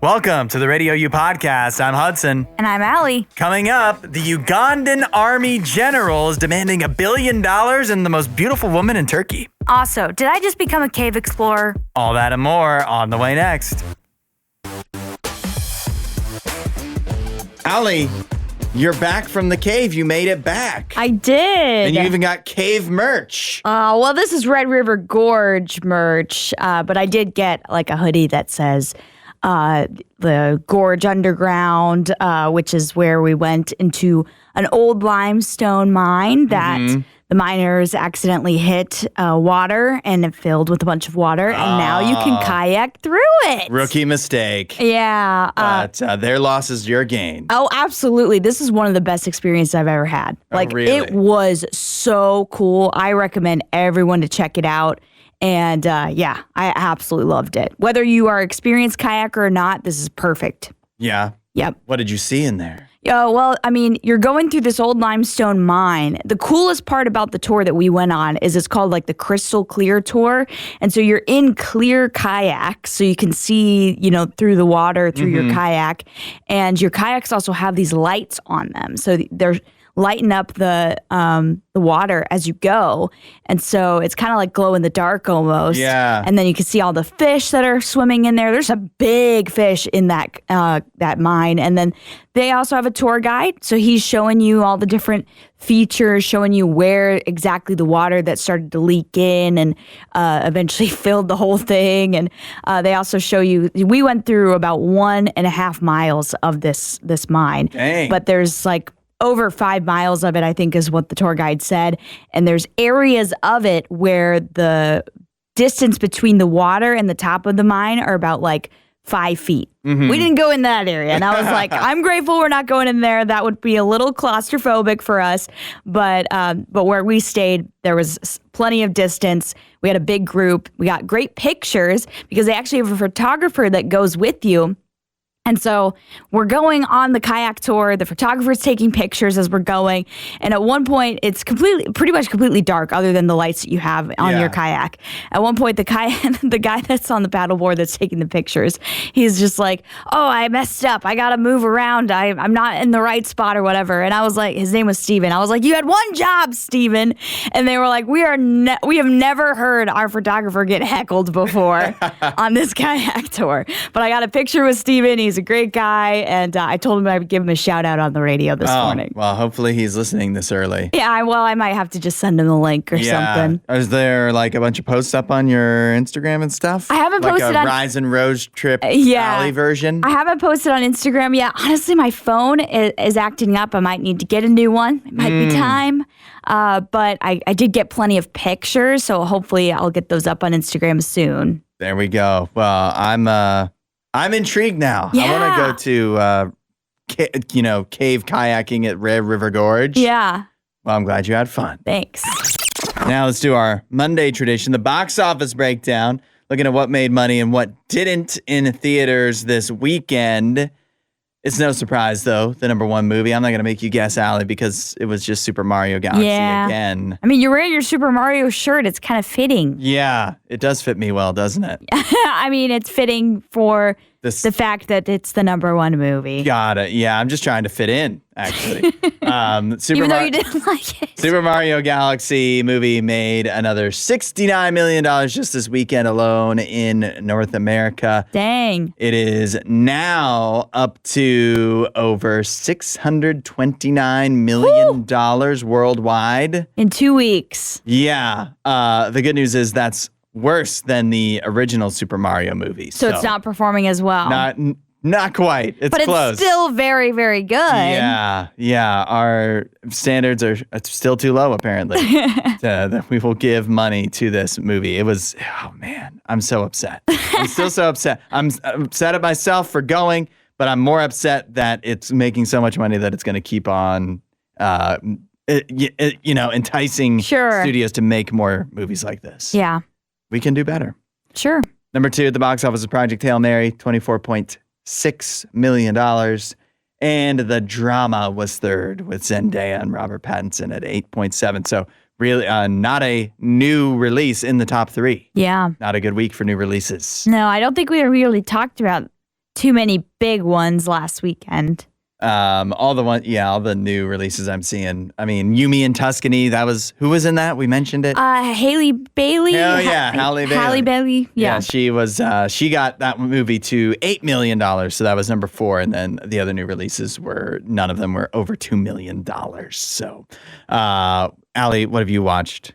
Welcome to the RadioU Podcast. I'm Hudson. And I'm Allie. Coming up, the Ugandan army general is demanding $1 billion and the most beautiful woman in Turkey. Also, did I just become a cave explorer? All that and more on the way next. Allie, you're back from the cave. You made it back. I did. And you even got cave merch. Well, this is Red River Gorge merch, but I did get like a hoodie that says the Gorge Underground, which is where we went into an old limestone mine that the miners accidentally hit water and it filled with a bunch of water, and now you can kayak through it. Rookie mistake. Yeah. But their loss is your gain. Oh, absolutely. This is one of the best experiences I've ever had. Like, really? It was so cool. I recommend everyone to check it out. And yeah, I absolutely loved it. Whether you are an experienced kayaker or not, this is perfect. Yeah? Yep. What did you see in there? Well, I mean, you're going through this old limestone mine. The coolest part about the tour that we went on is it's called like the Crystal Clear Tour. And so you're in clear kayaks, so you can see, through the water, through your kayak. And your kayaks also have these lights on them. So they're lighten up the water as you go. And so it's kind of like glow in the dark almost. Yeah. And then you can see all the fish that are swimming in there. There's a big fish in that mine. And then they also have a tour guide. So he's showing you all the different features, showing you where exactly the water that started to leak in and eventually filled the whole thing. And they also show you, we went through about 1.5 miles of this mine. Dang. But there's like over 5 miles of it, I think is what the tour guide said. And there's areas of it where the distance between the water and the top of the mine are about like 5 feet. We didn't go in that area. And I was like, I'm grateful we're not going in there. That would be a little claustrophobic for us. But where we stayed, there was plenty of distance. We had a big group. We got great pictures because they actually have a photographer that goes with you. And so we're going on the kayak tour. The photographer's taking pictures as we're going. And at one point, it's pretty much completely dark other than the lights that you have on your kayak. At one point, the guy that's on the paddleboard that's taking the pictures, he's just like, oh, I messed up. I got to move around. I'm not in the right spot or whatever. And I was like, his name was Steven. I was like, you had one job, Steven. And they were like, we have never heard our photographer get heckled before on this kayak tour. But I got a picture with Steven. He's a great guy, and I told him I would give him a shout out on the radio this morning. Well, hopefully he's listening this early. Yeah, I might have to just send him the link or something. Is there like a bunch of posts up on your Instagram and stuff? I haven't posted like a on Rise and Rose Trip Alley version? I haven't posted on Instagram yet. Honestly, my phone is acting up. I might need to get a new one. It might be time. But I did get plenty of pictures, so hopefully I'll get those up on Instagram soon. There we go. Well, I'm intrigued now. Yeah. I want to go to, cave kayaking at Red River Gorge. Yeah. Well, I'm glad you had fun. Thanks. Now let's do our Monday tradition, the box office breakdown, looking at what made money and what didn't in theaters this weekend. It's no surprise, though, the number one movie. I'm not going to make you guess, Allie, because it was just Super Mario Galaxy again. I mean, you're wearing your Super Mario shirt. It's kind of fitting. Yeah, it does fit me well, doesn't it? I mean, it's fitting for the fact that it's the number one movie. Got it. Yeah, I'm just trying to fit in, actually. Even though you didn't like it. Super Mario Galaxy movie made another $69 million just this weekend alone in North America. Dang. It is now up to over $629 million worldwide. In 2 weeks. Yeah. The good news is that's worse than the original Super Mario movie. So it's not performing as well. Not quite. It's but close. It's still very, very good. Yeah. Our standards are still too low, apparently, that we will give money to this movie. It was, oh man, I'm so upset. I'm still so upset. I'm upset at myself for going, but I'm more upset that it's making so much money that it's going to keep on, enticing studios to make more movies like this. Yeah. We can do better. Sure. Number 2 at the box office is Project Hail Mary, $24.6 million. And the drama was third with Zendaya and Robert Pattinson at 8.7. So really not a new release in the top 3. Yeah. Not a good week for new releases. No, I don't think we really talked about too many big ones last weekend. All the new releases I'm seeing. I mean, Yumi and Tuscany, who was in that? We mentioned it. Haley Bailey. Oh yeah, Halle Bailey. Halle Bailey. Yeah. She got that movie to $8 million, so that was number 4, and then the other new releases none of them were over $2 million. So, Allie, what have you watched?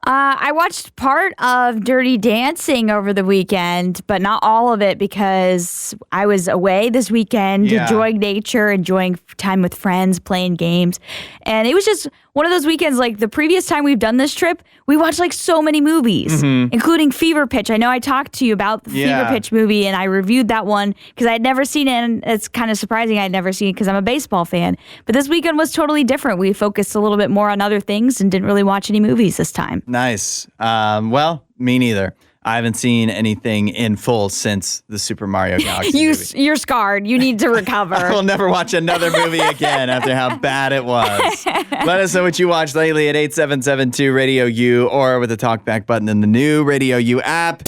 I watched part of Dirty Dancing over the weekend, but not all of it because I was away this weekend, enjoying nature, enjoying time with friends, playing games. And it was just one of those weekends, like the previous time we've done this trip, we watched like so many movies, including Fever Pitch. I know I talked to you about the Fever Pitch movie and I reviewed that one because I had never seen it. And it's kind of surprising I'd never seen it because I'm a baseball fan. But this weekend was totally different. We focused a little bit more on other things and didn't really watch any movies this time. Nice. Well, me neither. I haven't seen anything in full since the Super Mario Galaxy movie. You're scarred. You need to recover. I will never watch another movie again after how bad it was. Let us know what you watched lately at 8772-RADIO-U or with the talkback button in the new RadioU app.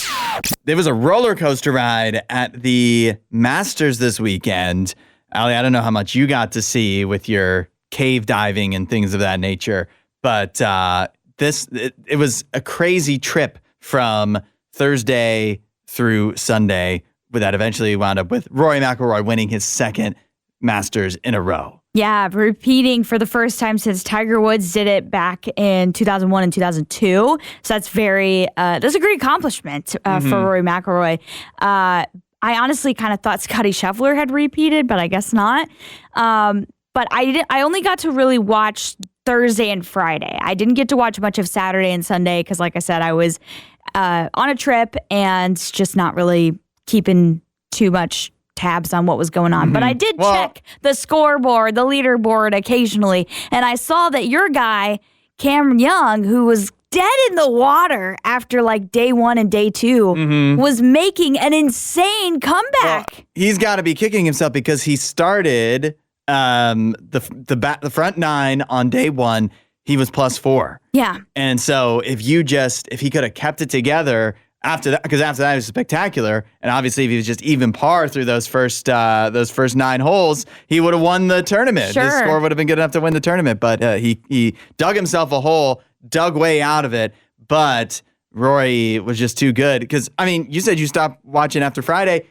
There was a roller coaster ride at the Masters this weekend. Allie, I don't know how much you got to see with your cave diving and things of that nature, but it was a crazy trip from Thursday through Sunday, that eventually wound up with Rory McIlroy winning his second Masters in a row. Yeah, repeating for the first time since Tiger Woods did it back in 2001 and 2002. So that's that's a great accomplishment for Rory McIlroy. I honestly kind of thought Scottie Scheffler had repeated, but I guess not. But I only got to really watch Thursday and Friday. I didn't get to watch much of Saturday and Sunday because, like I said, I was on a trip and just not really keeping too much tabs on what was going on. But I did check the scoreboard, the leaderboard occasionally, and I saw that your guy, Cameron Young, who was dead in the water after like day 1 and day 2, was making an insane comeback. Well, he's got to be kicking himself because he started the front 9 on day 1. He was +4. Yeah. And so if he could have kept it together after that, because after that it was spectacular, and obviously if he was just even par through those first 9 holes, he would have won the tournament. Sure. His score would have been good enough to win the tournament, but he dug himself a hole, dug way out of it, but Rory was just too good. Because, I mean, you said you stopped watching after Friday.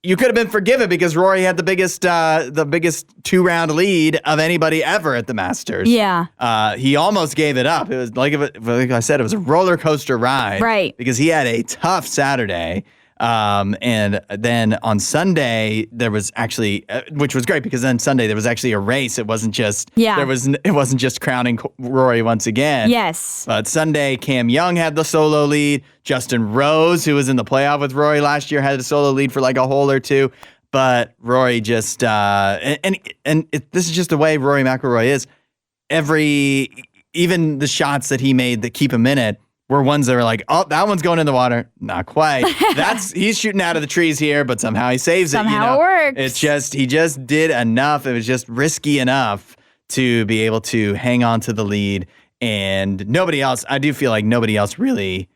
You could have been forgiven because Rory had the biggest 2-round lead of anybody ever at the Masters. Yeah. He almost gave it up. It was like I said, it was a roller coaster ride. Right. Because he had a tough Saturday. And then on Sunday there was actually, which was great because then Sunday there was actually a race. It wasn't just it wasn't just crowning Rory once again. Yes. But Sunday, Cam Young had the solo lead. Justin Rose, who was in the playoff with Rory last year, had a solo lead for like a hole or two. But Rory just this is just the way Rory McIlroy is. Even the shots that he made that keep him in it were ones that were like, oh, that one's going in the water. Not quite. He's shooting out of the trees here, but somehow he saves it. Somehow it works. It's just, he just did enough. It was just risky enough to be able to hang on to the lead. And nobody else, I do feel like nobody else really,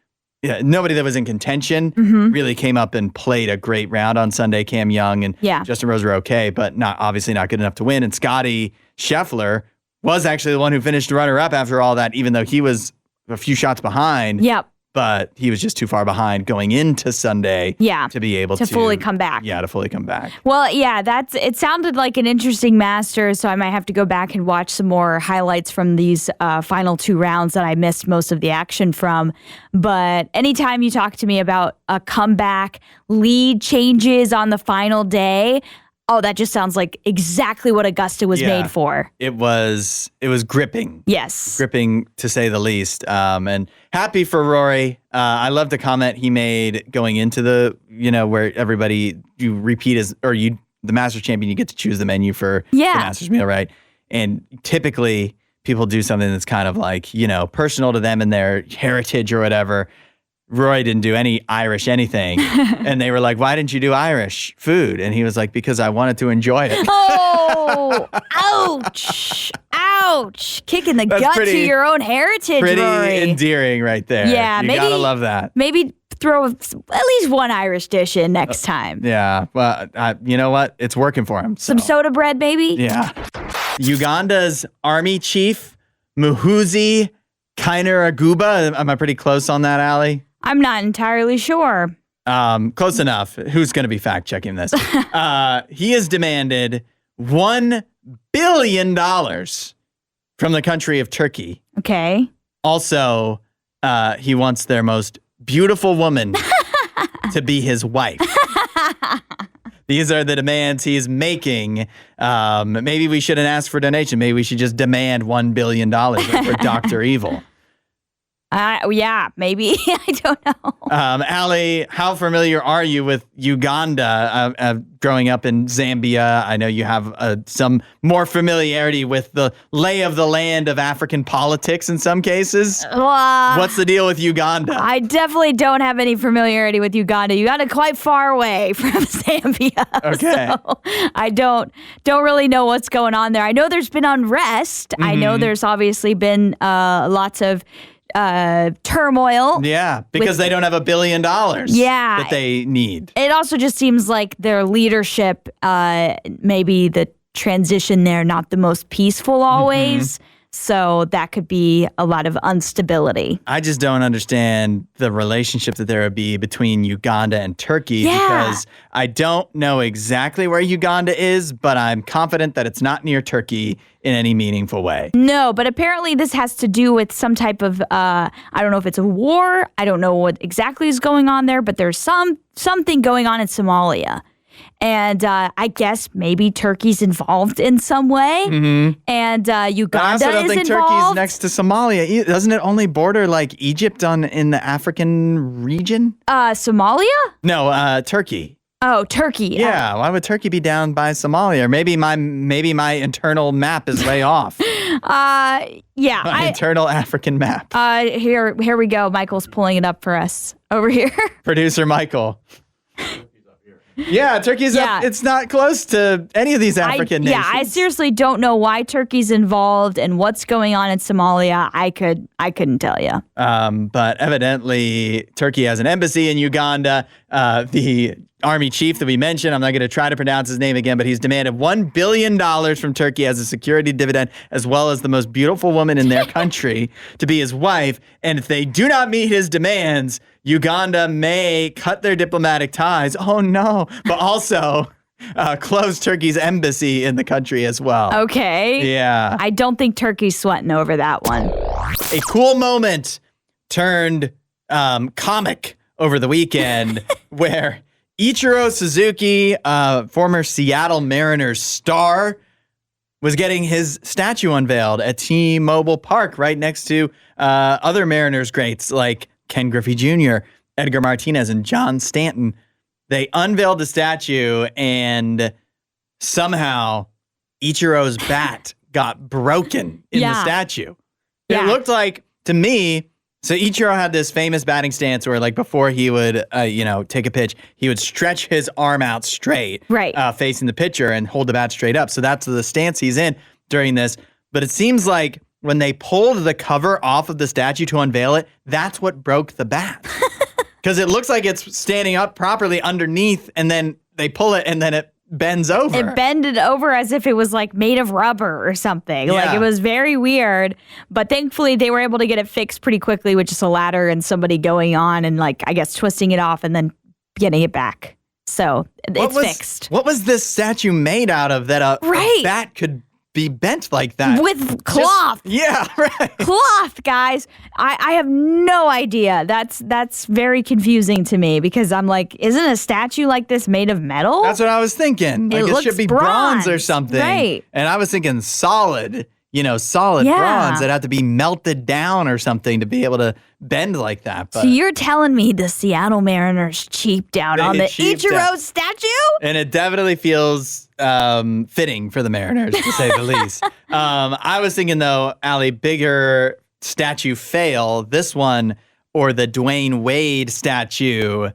nobody that was in contention really came up and played a great round on Sunday. Cam Young and Justin Rose were okay, but obviously not good enough to win. And Scottie Scheffler was actually the one who finished runner-up after all that, even though he was a few shots behind. Yep. But he was just too far behind going into Sunday to be able to fully come back. Yeah, to fully come back. Well, yeah, it sounded like an interesting Masters, so I might have to go back and watch some more highlights from these final 2 rounds that I missed most of the action from. But anytime you talk to me about a comeback, lead changes on the final day, oh, that just sounds like exactly what Augusta was made for. It was gripping. Yes. Gripping, to say the least. And happy for Rory. I love the comment he made going into the, where everybody, you repeat the Masters champion, you get to choose the menu for the Masters meal, right? And typically people do something that's kind of like, personal to them and their heritage or whatever. Roy didn't do any Irish anything. And they were like, why didn't you do Irish food? And he was like, because I wanted to enjoy it. Oh, ouch. Ouch. Kicking the gut to your own heritage, pretty Rory. Endearing right there. Yeah, you gotta love that. Maybe throw at least one Irish dish in next time. Yeah. Well, you know what? It's working for him. So. Some soda bread, baby. Yeah. Uganda's army chief, Muhoozi Kainerugaba. Am I pretty close on that, Allie? I'm not entirely sure. Close enough. Who's going to be fact checking this? He has demanded $1 billion from the country of Turkey. Okay. Also, he wants their most beautiful woman to be his wife. These are the demands he's making. Maybe we shouldn't ask for donation. Maybe we should just demand $1 billion for Dr. Evil. Yeah, maybe. I don't know. Allie, how familiar are you with Uganda? Growing up in Zambia, I know you have some more familiarity with the lay of the land of African politics in some cases. What's the deal with Uganda? I definitely don't have any familiarity with Uganda. Uganda quite far away from Zambia. Okay. So I don't really know what's going on there. I know there's been unrest. I know there's obviously been lots of turmoil. Yeah, because they don't have $1 billion that they need. It also just seems like their leadership, maybe the transition there, not the most peaceful always. So that could be a lot of instability. I just don't understand the relationship that there would be between Uganda and Turkey because I don't know exactly where Uganda is, but I'm confident that it's not near Turkey in any meaningful way. No, but apparently this has to do with some type of, I don't know if it's a war. I don't know what exactly is going on there, but there's something going on in Somalia. And I guess maybe Turkey's involved in some way. And Uganda is involved. I also don't think Turkey's next to Somalia. Doesn't it only border like Egypt in the African region? Somalia? No, Turkey. Oh, Turkey. Yeah, why would Turkey be down by Somalia? Or maybe my internal map is way off. Yeah. Internal African map. Here we go. Michael's pulling it up for us over here. Producer Michael. Yeah, Turkey's up. It's not close to any of these African nations. Yeah, I seriously don't know why Turkey's involved and what's going on in Somalia. I couldn't tell you. But evidently, Turkey has an embassy in Uganda. The army chief that we mentioned, I'm not going to try to pronounce his name again, but he's demanded $1 billion from Turkey as a security dividend, as well as the most beautiful woman in their country to be his wife. And if they do not meet his demands, Uganda may cut their diplomatic ties. Oh, no. But also close Turkey's embassy in the country as well. Okay. Yeah. I don't think Turkey's sweating over that one. A cool moment turned comic over the weekend where Ichiro Suzuki, former Seattle Mariners star, was getting his statue unveiled at T-Mobile Park right next to other Mariners greats like Ken Griffey Jr., Edgar Martinez, and John Stanton. They unveiled the statue, and somehow Ichiro's bat got broken in the statue. It looked like, to me, so Ichiro had this famous batting stance where, like, before he would, take a pitch, he would stretch his arm out straight, facing the pitcher and hold the bat straight up. So that's the stance he's in during this. But it seems like when they pulled the cover off of the statue to unveil it, that's what broke the bat. Because it looks like it's standing up properly underneath, and then they pull it, and then it bends over. It bended over as if it was like made of rubber or something. Yeah. Like it was very weird. But thankfully they were able to get it fixed pretty quickly with just a ladder and somebody going on and, like, I guess twisting it off and then getting it back. So it's fixed. What was this statue made out of that a bat could be bent like that? With cloth. Right. Cloth, guys. I have no idea. That's very confusing to me because I'm like, isn't a statue like this made of metal? That's what I was thinking. Like it should be bronze or something. Right. And I was thinking solid bronze that had to be melted down or something to be able to bend like that. But so you're telling me the Seattle Mariners cheaped out on the Ichiro statue? And it definitely feels fitting for the Mariners, to say the least. I was thinking, though, Allie, bigger statue fail, this one or the Dwayne Wade statue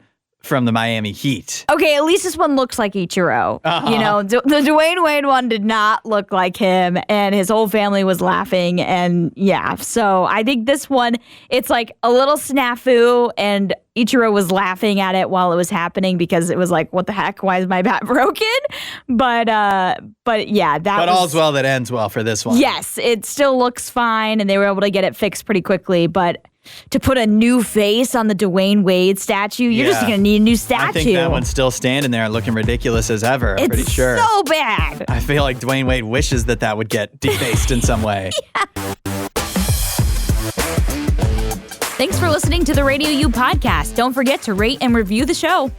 from the Miami Heat. Okay, at least this one looks like Ichiro. You know, the Dwayne Wade one did not look like him, and his whole family was laughing. And yeah, so I think this one, it's like a little snafu, and Ichiro was laughing at it while it was happening because it was like, what the heck? Why is my bat broken? But yeah, But all's well that ends well for this one. Yes, it still looks fine, and they were able to get it fixed pretty quickly. But to put a new face on the Dwayne Wade statue, you're just going to need a new statue. I think that one's still standing there looking ridiculous as ever. I'm pretty sure. It's so bad. I feel like Dwayne Wade wishes that would get defaced in some way. Yeah. Thanks for listening to the RadioU Podcast. Don't forget to rate and review the show.